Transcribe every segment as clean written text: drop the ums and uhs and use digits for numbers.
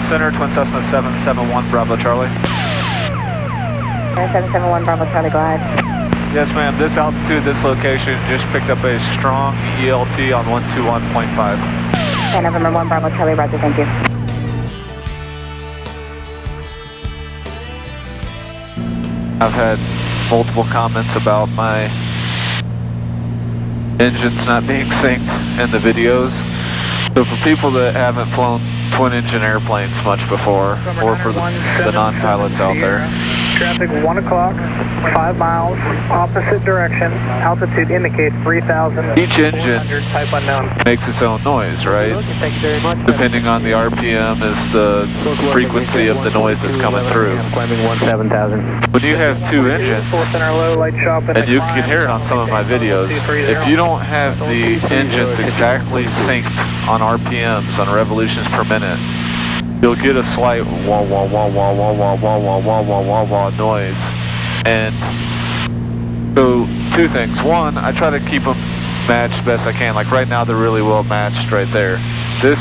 Center, Twin Cessna 771, Bravo Charlie. 771 Bravo Charlie, go ahead. Yes, ma'am. This altitude, this location just picked up a strong ELT on 121.5. Okay, November 1 Bravo Charlie, roger, thank you. I've had multiple comments about my engines not being synced in the videos. So for people that haven't flown twin engine airplanes much before, or for the non-pilots out there, traffic 1 o'clock, 5 miles, opposite direction, altitude indicates 3,000. each engine type unknown. makes its own noise, right? Thank you very much. Depending on the RPM is the frequency of the noise that's coming through. Climbing 17,000. When you have two engines, and you can hear it on some of my videos, if you don't have the engines exactly synced on RPMs, on revolutions per minute, you'll get a slight wah wah wah wah wah wah wah wah wah wah wah wah noise. And so two things. One, I try to keep them matched best I can. Like right now they're really well matched right there. This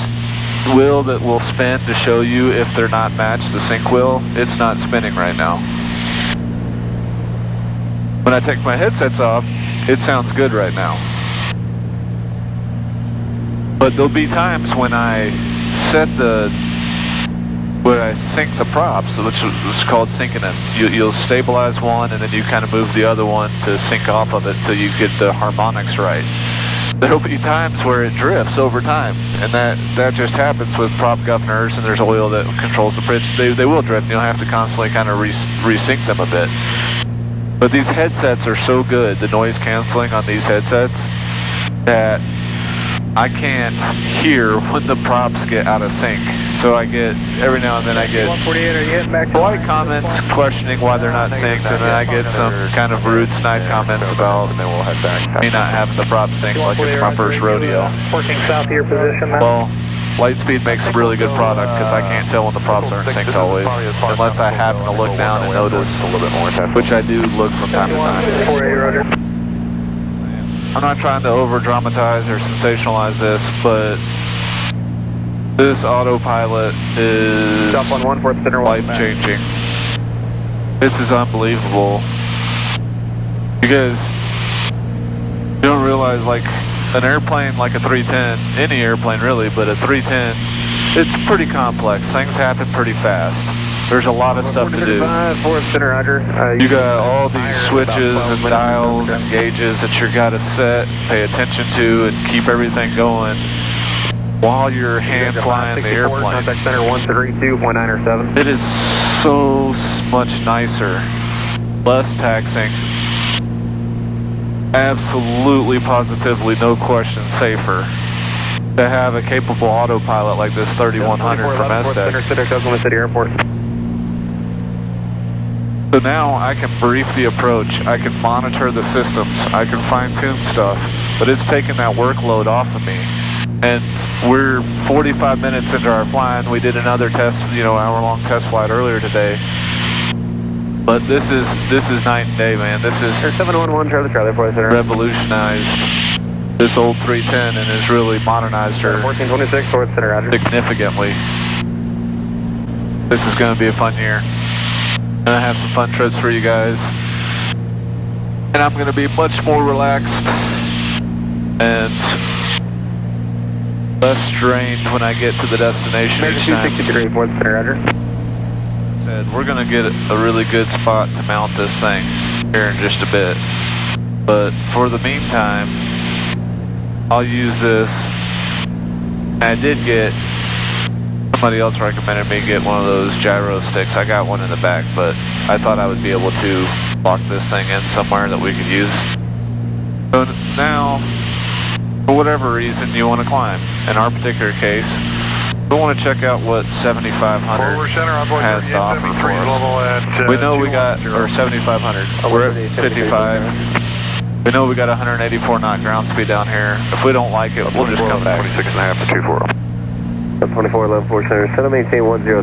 wheel that will spin to show you if they're not matched, the sync wheel, it's not spinning right now. When I take my headsets off, it sounds good right now. But there'll be times when I sync the props, which is called syncing it. You'll stabilize one and then you kind of move the other one to sync off of it till you get the harmonics right. There'll be times where it drifts over time, and that just happens with prop governors, and there's oil that controls the bridge. They will drift, and you'll have to constantly kind of resync them a bit. But these headsets are so good, the noise canceling on these headsets, that I can't hear when the props get out of sync. So I get, every now and then I get polite comments questioning why they're not synced, and then I get some kind of rude snide comments about me not having the props synced like it's my first rodeo. Working south of your position now. Well, Lightspeed makes a really good product because I can't tell when the props aren't synced always, unless I happen to look down and notice, which I do look from time to time. I'm not trying to over-dramatize or sensationalize this, but this autopilot is life-changing. This is unbelievable. Because you don't realize, like, an airplane like a 310, any airplane really, but a 310, it's pretty complex. Things happen pretty fast. There's a lot of stuff to do. You got all these switches and dials and gauges that you got to set, pay attention to, and keep everything going while you're hand flying the airplane. Contact center 132.907. It is so much nicer, less taxing, absolutely, positively, no question, safer to have a capable autopilot like this 3100 from STEC. So now I can brief the approach, I can monitor the systems, I can fine-tune stuff, but it's taking that workload off of me. And we're 45 minutes into our flying. We did another test, hour-long test flight earlier today. But this is night and day, man. This is 711 Charlie revolutionized this old 310 and has really modernized her 1426 towards center, roger. Significantly. This is going to be a fun year. And I have some fun trips for you guys. And I'm going to be much more relaxed and less strained when I get to the destination each time. 260 degree towards center, roger. Said we're going to get a really good spot to mount this thing here in just a bit. But for the meantime, I'll use this. I did get, somebody else recommended me get one of those gyro sticks. I got one in the back, but I thought I would be able to lock this thing in somewhere that we could use. So now, for whatever reason you want to climb, in our particular case, we want to check out what 7500 has to offer for us. We know we got, or 7500, we're at 55. We know we got 184 knot ground speed down here. If we don't like it, we'll just come back. 26.5 to 240. 2411 center, set to maintain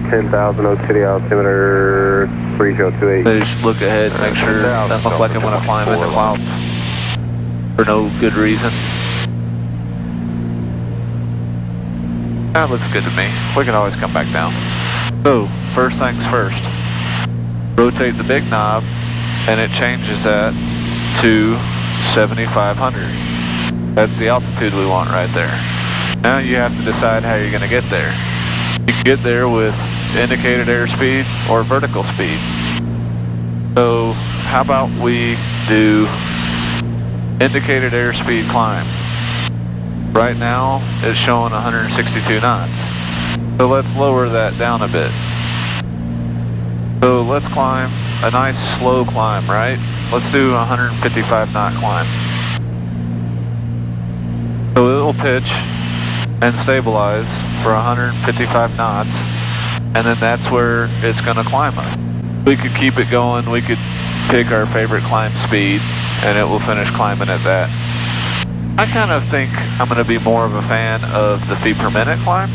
10,000, O city altimeter 3028. They just look ahead and make sure it doesn't look like I'm going to climb into clouds for no good reason. That looks good to me. We can always come back down. So, first things first. Rotate the big knob, and it changes that to 7,500. That's the altitude we want right there. Now you have to decide how you're going to get there. You can get there with indicated airspeed or vertical speed. So how about we do indicated airspeed climb. Right now it's showing 162 knots. So let's lower that down a bit. So let's climb a nice slow climb, right? Let's do a 155 knot climb. So it'll pitch and stabilize for 155 knots, and then that's where it's going to climb us. We could keep it going, we could pick our favorite climb speed, and it will finish climbing at that. I kind of think I'm going to be more of a fan of the feet per minute climb,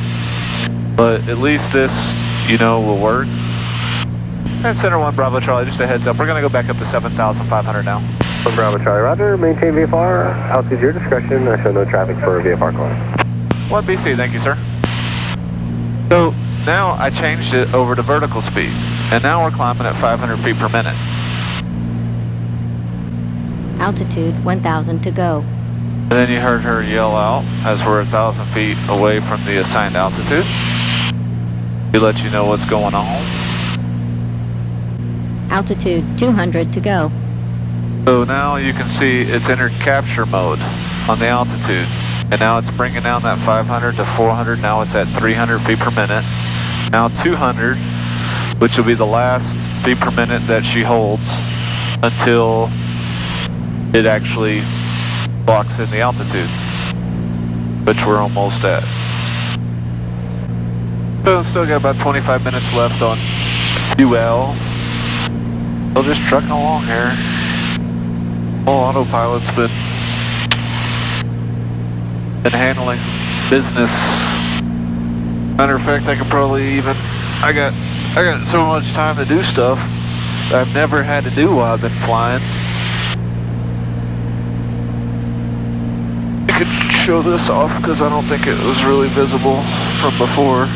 but at least this, you know, will work. And Center 1 Bravo Charlie, just a heads up, we're going to go back up to 7,500 now. 1 Bravo Charlie, roger, maintain VFR, altitude your discretion, I show no traffic for VFR climb. 1 BC, thank you, sir. So now I changed it over to vertical speed, and now we're climbing at 500 feet per minute. Altitude 1,000 to go. And then you heard her yell out as we're 1,000 feet away from the assigned altitude. We let you know what's going on. Altitude 200 to go. So now you can see it's entered capture mode on the altitude. And now it's bringing down that 500 to 400. Now it's at 300 feet per minute. Now 200, which will be the last feet per minute that she holds until it actually locks in the altitude, which we're almost at. So still got about 25 minutes left on UL. Still just trucking along here. Autopilot's been handling business. Matter of fact, I could probably even, I got so much time to do stuff that I've never had to do while I've been flying. I could show this off because I don't think it was really visible from before,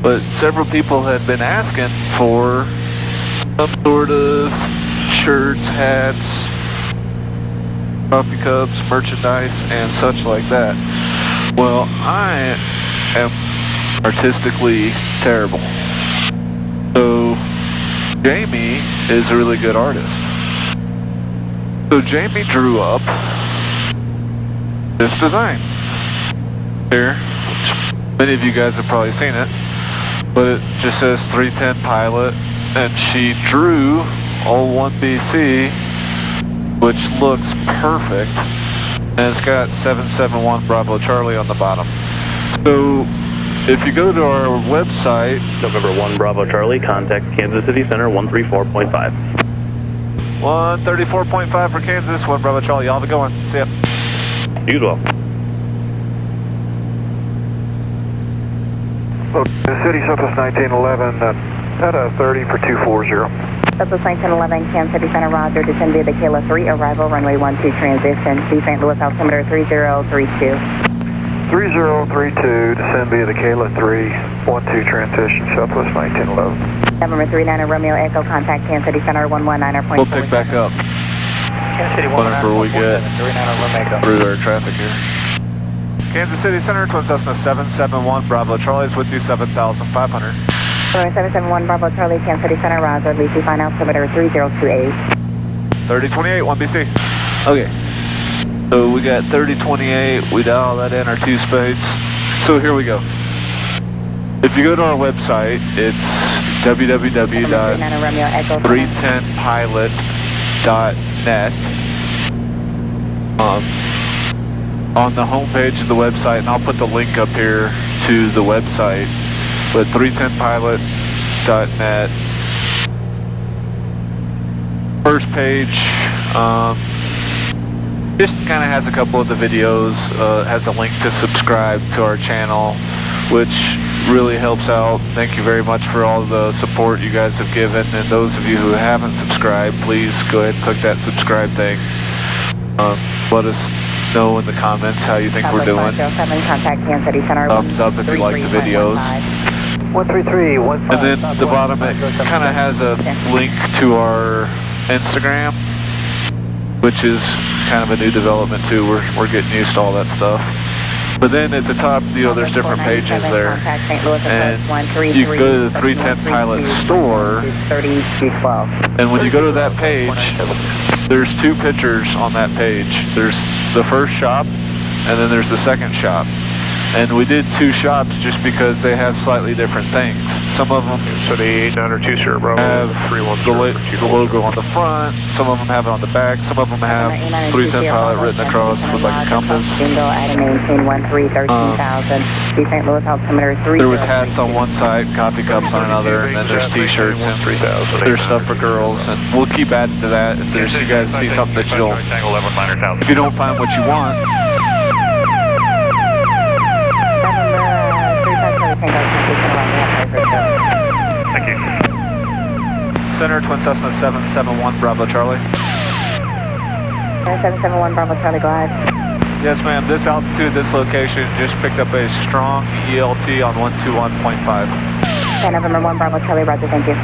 but several people had been asking for some sort of shirts, hats, coffee cups, merchandise, and such like that. Well, I am artistically terrible. So Jamie is a really good artist. So Jamie drew up this design here, which many of you guys have probably seen it, but it just says 310 Pilot, and she drew all 1BC, which looks perfect, and it's got 771 Bravo Charlie on the bottom. So if you go to our website, November 1 Bravo Charlie, contact Kansas City Center 134.5. 134.5 for Kansas, 1 Bravo Charlie, y'all have a good one. See ya. You as well. City Southwest 1911 at a 30 for 240. Southwest 1911, Kansas City Center, roger, descend via the Kayla 3, arrival, runway 12, transition, to St. Louis altimeter 3032. 3032, descend via the Kayla 3, 12, transition, Southwest 1911. November 39 Romeo Echo, contact Kansas City Center 119.4. We'll pick back up whenever we get through our traffic here. Kansas City Center, Twin Cessna 771 Bravo Charlie's with you, 7,500. 771 Bravo Charlie, Kansas City Center, roger, lead to final altimeter 3028. 3028, 1BC. Okay, so we got 3028, we dial that in our 2 spades. So here we go. If you go to our website, it's www.310pilot.net. On the home page of the website, and I'll put the link up here to the website, but 310pilot.net. First page just kind of has a couple of the videos, has a link to subscribe to our channel, which really helps out. Thank you very much for all the support you guys have given, and those of you who haven't subscribed, please go ahead and click that subscribe thing. Let us know in the comments how you think we're doing. 507, contact Kansas City Center. Thumbs up if you like the videos. 133, And then the bottom, it kind of has a link to our Instagram, which is kind of a new development too. We're getting used to all that stuff. But then at the top, you know, there's different pages there, and you can go to the 310 Pilot store, and when you go to that page, there's two pictures on that page. There's the first shop, and then there's the second shop. And we did two shops just because they have slightly different things. Some of them so the 892 sir, bro, have the logo on the front, some of them have it on the back, some of them have 310 Pilot written across with like a compass. There was hats on one side, coffee cups on another, and then there's t-shirts and there's stuff for girls, and we'll keep adding to that if there's, you guys see something that you don't, if you don't find what you want. Thank you. Center, Twin Cessna 771, Bravo Charlie. 771 Bravo Charlie, go ahead. Yes ma'am, this altitude, this location just picked up a strong ELT on 121.5. November 1 Bravo Charlie, roger, thank you.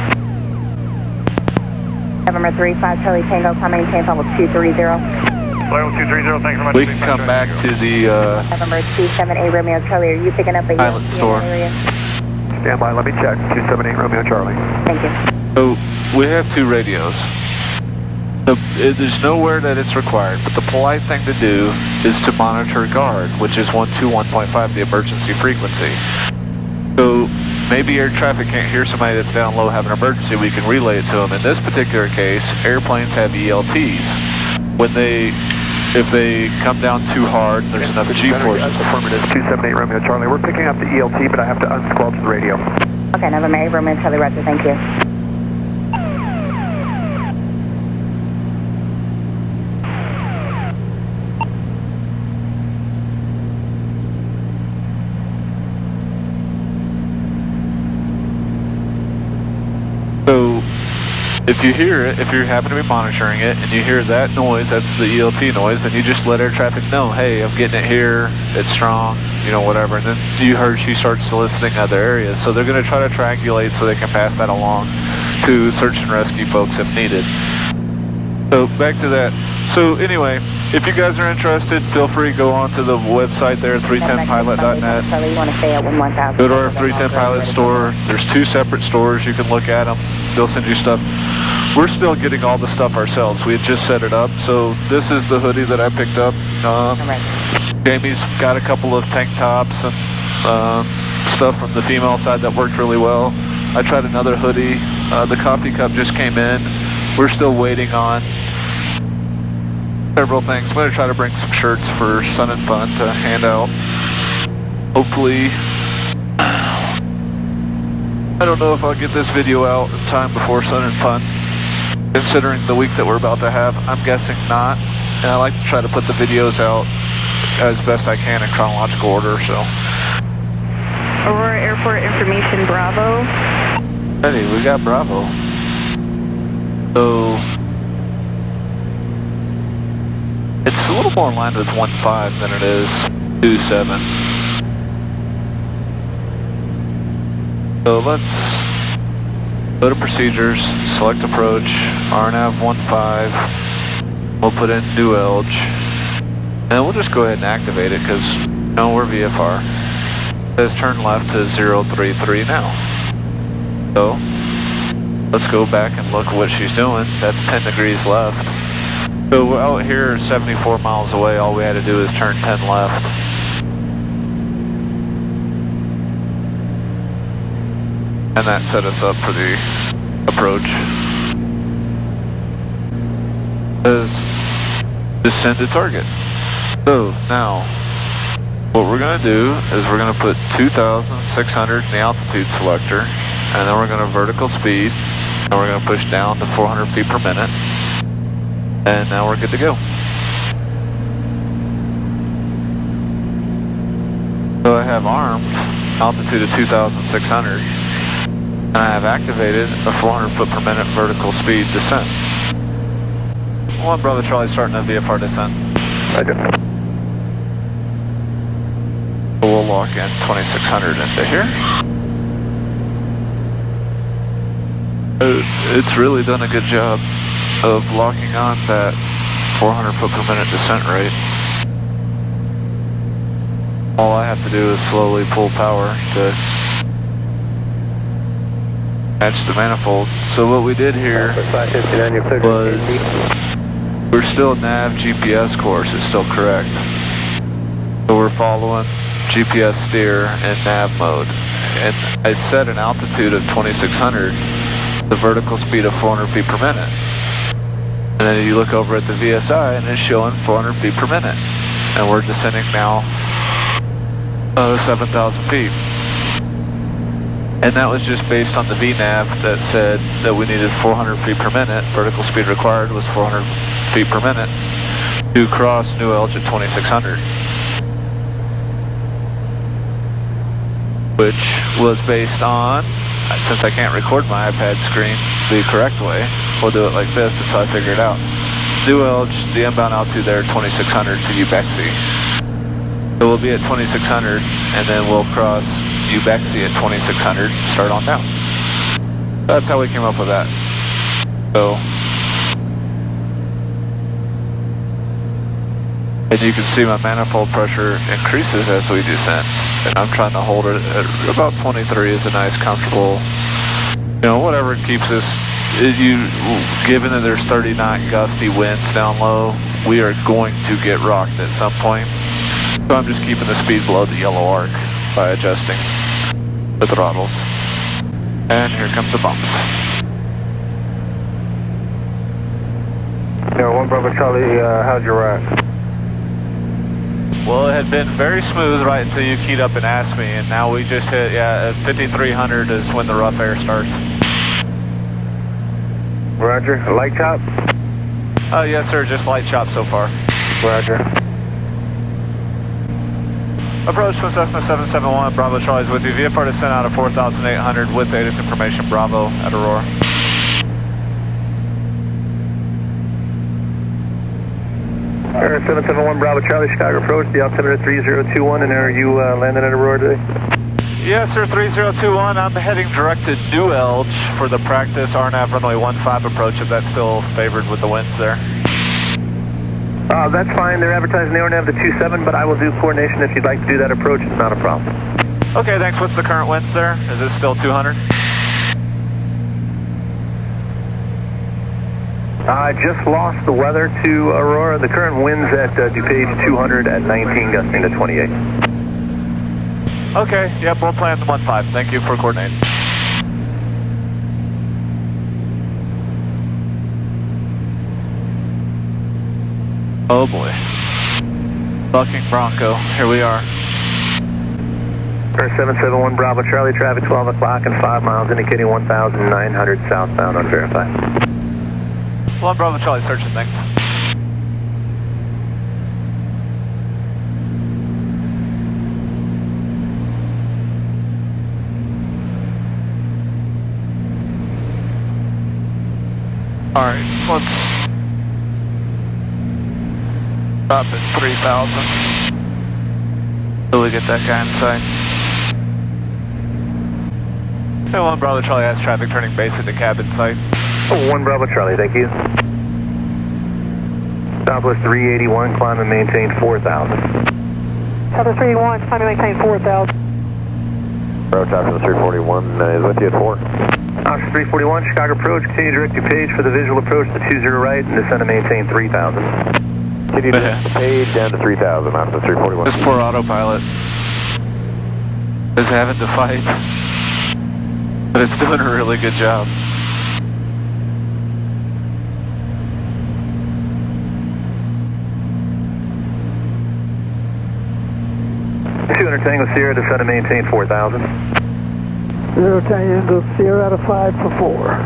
November 35 Charlie Tango, comment maintain level 230. Level 230, thanks very much. We can come back to the November 27A Romeo Charlie, are you picking up a Pilot store. Stand by, let me check. 278 Romeo Charlie. Thank you. So we have two radios. There's nowhere that it's required, but the polite thing to do is to monitor guard, which is 121.5, the emergency frequency. So maybe air traffic can't hear somebody that's down low having an emergency, we can relay it to them. In this particular case, airplanes have ELTs. If they come down too hard, there's enough G-forces. Affirmative, 278 Romeo Charlie. We're picking up the ELT, but I have to unsquelch the radio. Okay, November 8 Romeo Charlie, roger, thank you. So if you hear it, if you happen to be monitoring it and you hear that noise, that's the ELT noise, and you just let air traffic know, hey, I'm getting it here, it's strong, you know, whatever. And then you heard she starts soliciting other areas. So they're going to try to triangulate so they can pass that along to search and rescue folks if needed. So back to that. So anyway, if you guys are interested, feel free to go on to the website there, 310pilot.net. Go to our 310 Pilot store. There's two separate stores. You can look at them. They'll send you stuff. We're still getting all the stuff ourselves. We had just set it up. So this is the hoodie that I picked up. Jamie's got a couple of tank tops and stuff from the female side that worked really well. I tried another hoodie. The coffee cup just came in. We're still waiting on several things. I'm going to try to bring some shirts for Sun and Fun to hand out. Hopefully, I don't know if I'll get this video out in time before Sun and Fun, considering the week that we're about to have. I'm guessing not, and I like to try to put the videos out as best I can in chronological order, so. Aurora Airport Information Bravo. Hey, we got Bravo. So, it's a little more in line with 1.5 than it is 2.7. So let's go to procedures, select approach, RNAV 15. We'll put in new ELT, and we'll just go ahead and activate it because, you know, we're VFR. It says turn left to 033 now. So, let's go back and look at what she's doing. That's 10 degrees left. So we're out here 74 miles away. All we had to do is turn 10 left. And that set us up for the approach. It says descend to target. So now, what we're going to do is we're going to put 2,600 in the altitude selector, and then we're going to vertical speed, and we're going to push down to 400 feet per minute, and now we're good to go. So I have armed, altitude of 2,600, and I have activated a 400 foot per minute vertical speed descent. One Brother Charlie starting a VFR descent. I do. We'll lock in 2600 into here. It's really done a good job of locking on that 400 foot per minute descent rate. All I have to do is slowly pull power to match the manifold. So what we did here was, we're still nav GPS course, it's still correct. So we're following GPS steer in nav mode. And I set an altitude of 2600, the vertical speed of 400 feet per minute. And then you look over at the VSI and it's showing 400 feet per minute. And we're descending now 7,000 feet. And that was just based on the VNAV that said that we needed 400 feet per minute. Vertical speed required was 400 feet per minute to cross New Elch at 2600. Which was based on, since I can't record my iPad screen the correct way, we'll do it like this until I figure it out. New Elch, the inbound altitude there, 2600 to Ubexy. So we'll be at 2600 and then we'll cross Ubexy at 2600 and start on down. That's how we came up with that. So, and you can see my manifold pressure increases as we descend. And I'm trying to hold it at about 23 is a nice comfortable, you know, whatever it keeps us. Given that there's 30 knot gusty winds down low, we are going to get rocked at some point. So I'm just keeping the speed below the yellow arc by adjusting the throttles. And here comes the bumps. Yeah, 1 Bravo Charlie, how's your ride? Well, it had been very smooth right until you keyed up and asked me, and now we just hit, at 5300 is when the rough air starts. Roger. Light chop? Yes sir, just light chop so far. Roger. Approach from Cessna 771, Bravo Charlie's with you. VFR descent out of 4,800 with ATIS information, Bravo at Aurora. Air 771 Bravo Charlie, Chicago approach, the altimeter 3021, and are you landing at Aurora today? Yes sir, 3021, I'm heading direct to New Elch for the practice RNAV runway 15 approach, if that's still favored with the winds there. That's fine, they're advertising the RNAV to 27, but I will do coordination if you'd like to do that approach, it's not a problem. Okay, thanks. What's the current winds there? Is it still 200? I just lost the weather to Aurora. The current winds at DuPage 200 at 19, gusting to 28. Okay, yep, we'll plan the 15. Thank you for coordinating. Oh boy. Bucking Bronco, here we are. Air 771 Bravo Charlie, traffic 12 o'clock and 5 miles, indicating 1,900 southbound, unverified. 1 Bravo Charlie, searching, thanks. Alright, let's drop at 3,000 till we get that guy in sight. Okay, 1 Bravo Charlie has traffic turning base at the cabin site. 1 Bravo Charlie, thank you. Southwest 381, climb and maintain 4,000. Southwest 381, climb and maintain 4,000. Bravo Johnson 341 is with you at 4. Officer 341, Chicago approach, continue direct to page for the visual approach to 20 right and descend and maintain 3,000. Continue direct to page down to 3,000, Officer 341. This poor autopilot is having to fight, but it's doing a really good job. Tango Sierra, descend and maintain 4,000. 0 Tango Sierra out of 5 for 4.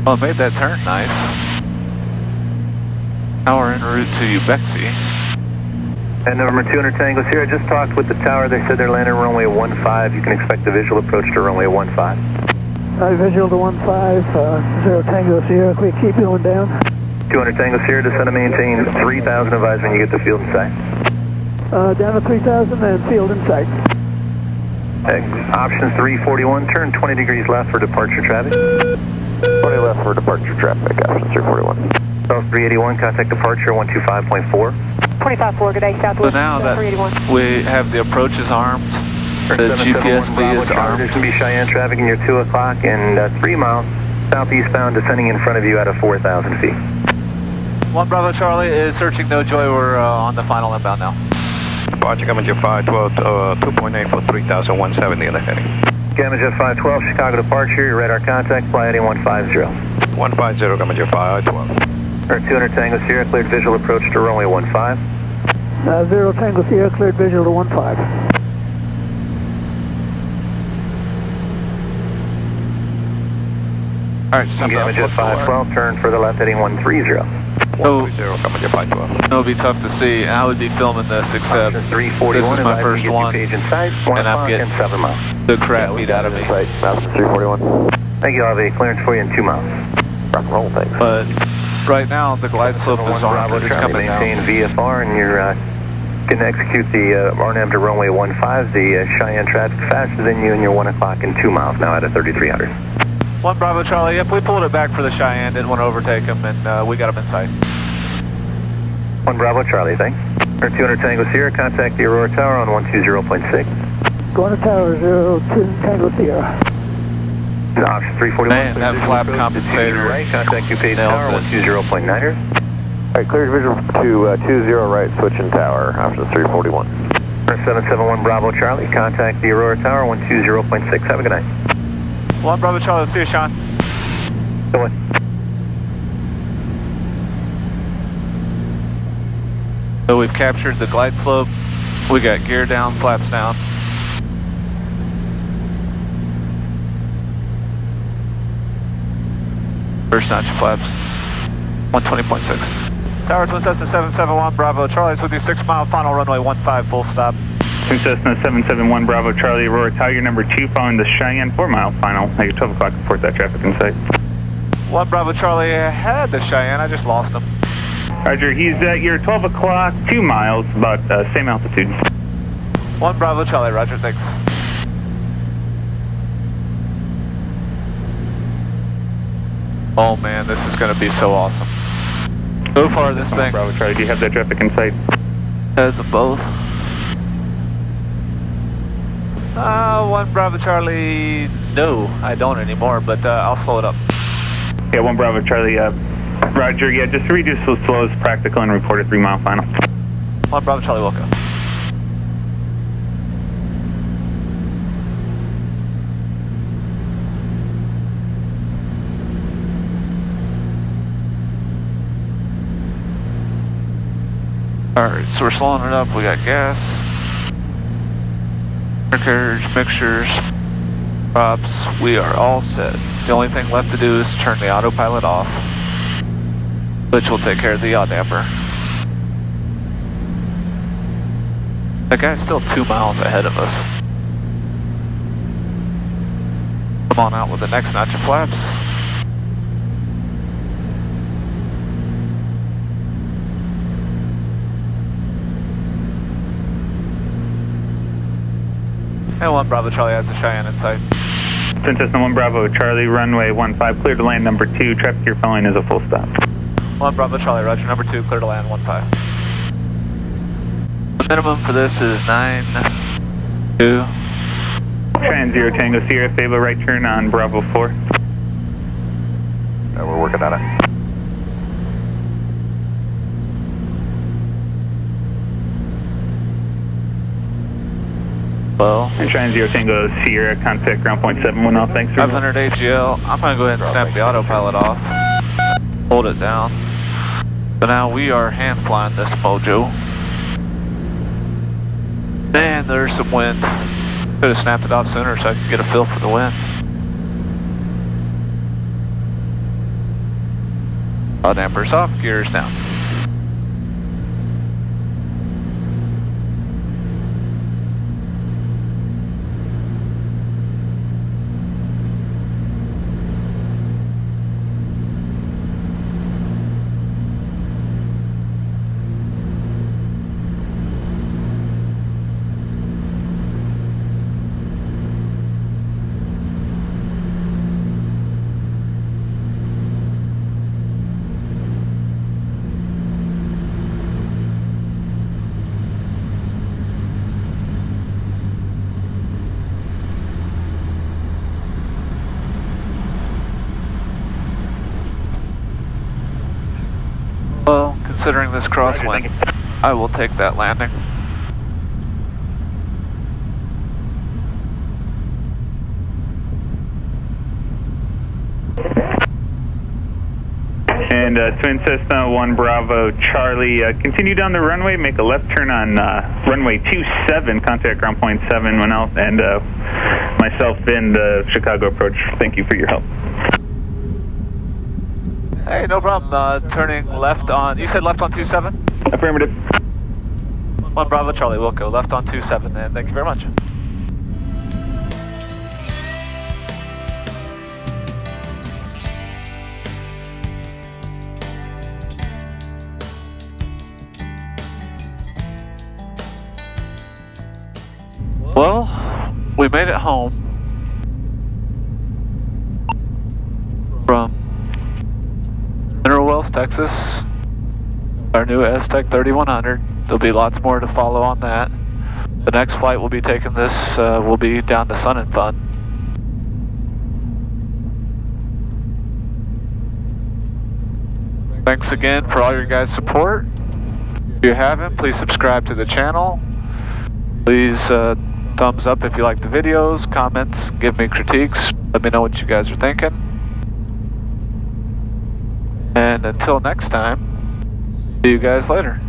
Oh, it made that turn nice. Now we're en route to Ubexi. And November 200 Tango Sierra, I just talked with the tower. They said they're landing runway 15. You can expect the visual approach to runway 15. Visual to 15, 0 Tango Sierra, quick, keep going down. 200 Tango Sierra, descend and maintain 3,000, advise when you get the field in sight. Down to 3,000 and field in sight. Option 341, turn 20 degrees left for departure traffic. 20 left for departure traffic, option 341. South 381, contact departure 125.4. 25-4, good day, So Southwest now that 381. we have the approaches armed, the GPS B is armed. There's going to be Cheyenne traffic in your 2 o'clock and 3 miles southeastbound descending in front of you at a 4,000 feet. 1 Bravo Charlie is searching No Joy. We're on the final inbound now. Departure Gamma Jet 512, 2.8 for 3,170 in the heading. Gamma Jet 512, Chicago departure, your radar contact, fly heading 150. 150, Gamma Jet 512. 200 Tango Sierra, cleared visual approach to runway 15. 0 Tango Sierra, cleared visual to 15. Alright, just Gamma Jet 512, turn further left heading 130. So, 130, Gamma Jet 512. it'll be tough to see, and I would be filming this, except Option 341, this is my first one, page in sight, 1 and I'm o'clock getting and 7 miles. the crap beat out of me. Right, option 341. Thank you, I'll have a clearance for you in 2 miles. Rock and roll, thanks. But right now, the glide slope is armed, and it's coming maintain down. VFR, and you're going to execute the RNAV to runway 15. The Cheyenne traffic faster than you, and you're 1 o'clock and 2 miles now at a 3,300. 1 Bravo Charlie, yep, we pulled it back for the Cheyenne, didn't want to overtake him, and we got him in sight. 1 Bravo Charlie, thanks. 200 Tango Sierra, contact the Aurora Tower on 120.6. Going to tower, 02 Tango Sierra. Option 341. Man, that flap compensator Right, contact UPA nails Tower, it. 120.9. Alright, cleared visual to 20 right, switching tower, option 341. 771 Bravo Charlie, contact the Aurora Tower, 120.6. Have a good night. 1 Bravo Charlie, see you, Sean. Go on. So we've captured the glide slope, we got gear down, flaps down. First notch of flaps, 120.6. Tower Twin Cessna 771 Bravo Charlie's with you, 6 mile final runway 15 full stop. Twin Cessna 771 Bravo Charlie, Aurora Tiger number 2 following the Cheyenne 4 mile final. Make it 12 o'clock, report that traffic in sight. 1 Bravo Charlie had the Cheyenne, I just lost him. Roger, he's at your 12 o'clock, 2 miles, about same altitude. 1 Bravo Charlie, roger, thanks. Oh man, this is going to be so awesome. So far this thing Bravo Charlie, do you have that traffic in sight? has them both. 1 Bravo Charlie, no, I don't anymore, but I'll slow it up. Yeah, 1 Bravo Charlie, roger, yeah, just reduce the slow as practical and report a 3 mile final. 1 Bravo Charlie, welcome. Alright, so we're slowing it up, we got gas, carriage, mixtures, props, we are all set. The only thing left to do is turn the autopilot off, which will take care of the yaw damper. That guy's still 2 miles ahead of us. Come on out with the next notch of flaps. And 1 Bravo Charlie has a Cheyenne in sight. Twin Cessna 1 Bravo Charlie, runway 15, clear to land number 2, traffic here following is a full stop. 1 Bravo Charlie, roger, number 2, clear to land 15. The minimum for this is 9-2. Trans 0 Tango Sierra, Fable right turn on Bravo 4. We're working on it. Well, And Trans 0 Tango Sierra, contact ground point 710, thanks for 500 AGL, I'm going to go ahead and snap the autopilot off. Hold it down. So now we are hand flying this mojo. And there's some wind. Could have snapped it off sooner so I could get a feel for the wind. Yaw damper's off, gear's down. considering this crosswind. Roger, thank you. I will take that landing. And Twin Cessna 1 Bravo Charlie, continue down the runway, make a left turn on runway 27, contact ground point 7 else, and myself in the Chicago approach. Thank you for your help. Hey, no problem. Turning left on, you said left on 27? Affirmative. 1 Bravo Charlie, we'll go left on 27, and thank you very much. Well, we made it home from Mineral Wells, Texas, our new STEC 3100. There'll be lots more to follow on that. The next flight we'll be taking this will be down to Sun and Fun. Thanks again for all your guys' support. If you haven't, please subscribe to the channel. Please thumbs up if you like the videos, comments, give me critiques, let me know what you guys are thinking. And until next time, see you guys later.